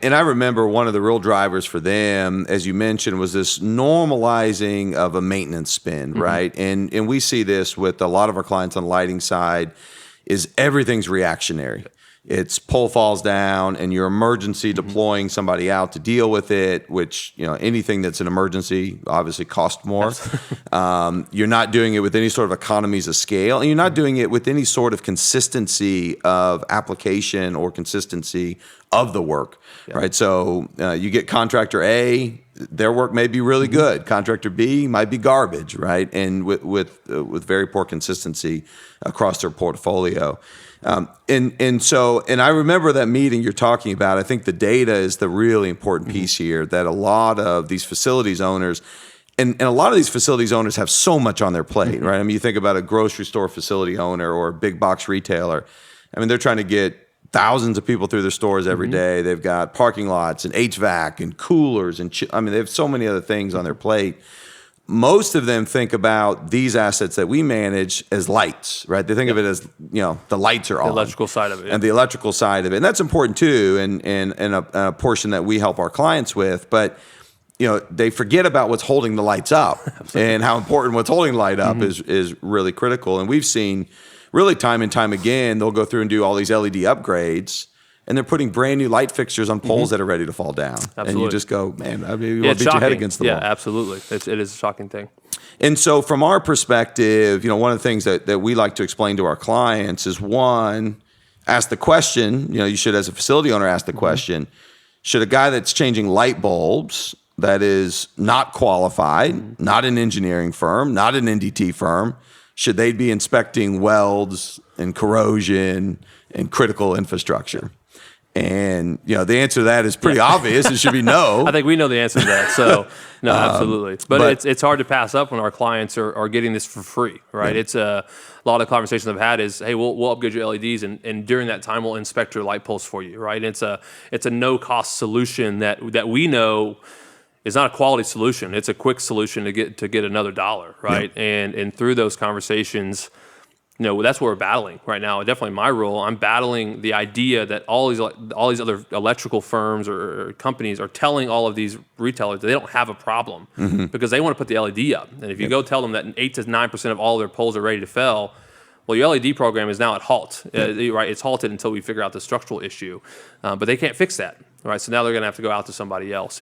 And I remember one of the real drivers for them, as you mentioned, was this normalizing of a maintenance spend, right? And we see this with a lot of our clients on the lighting side, is everything's reactionary. It's pole falls down and you're emergency deploying somebody out to deal with it, which, anything that's an emergency obviously costs more. You're not doing it with any sort of economies of scale, and you're not doing it with any sort of consistency of application or consistency of the work, right? So you get contractor A, their work may be really good. Contractor B might be garbage, right? And with very poor consistency across their portfolio. And I remember that meeting you're talking about. I think the data is the really important piece here, that a lot of these facilities owners, and a lot of these facilities owners have so much on their plate, right? I mean, you think about a grocery store facility owner or a big box retailer. I mean, they're trying to get thousands of people through their stores every day. They've got parking lots and HVAC and coolers and they have so many other things on their plate. Most of them think about these assets that we manage as lights, right? They think of it as, the lights are on. The electrical side of it. And the electrical side of it. And that's important too, and a portion that we help our clients with. But, they forget about what's holding the lights up and how important what's holding the light up is really critical. And we've seen really time and time again, they'll go through and do all these LED upgrades, and they're putting brand new light fixtures on poles that are ready to fall down. Absolutely. And you just go, man, you want to beat your head against the wall. Yeah, absolutely. It is a shocking thing. And so from our perspective, one of the things that we like to explain to our clients is, one, ask the question, you should, as a facility owner, ask the question, should a guy that's changing light bulbs that is not qualified, not an engineering firm, not an NDT firm, should they be inspecting welds and corrosion and critical infrastructure? And, the answer to that is pretty obvious. It should be no. I think we know the answer to that. So, no, absolutely. But it's hard to pass up when our clients are getting this for free, right? It's a lot of conversations I've had is, hey, we'll upgrade your LEDs, and during that time, we'll inspect your light poles for you, right? It's a no-cost solution that we know is not a quality solution. It's a quick solution to get another dollar, right? And through those conversations, that's what we're battling right now. Definitely my role. I'm battling the idea that all these other electrical firms or companies are telling all of these retailers that they don't have a problem because they want to put the LED up. And if you go tell them that 8 to 9% of all their poles are ready to fail, well, your LED program is now at halt, right? It's halted until we figure out the structural issue, but they can't fix that, right? So now they're going to have to go out to somebody else.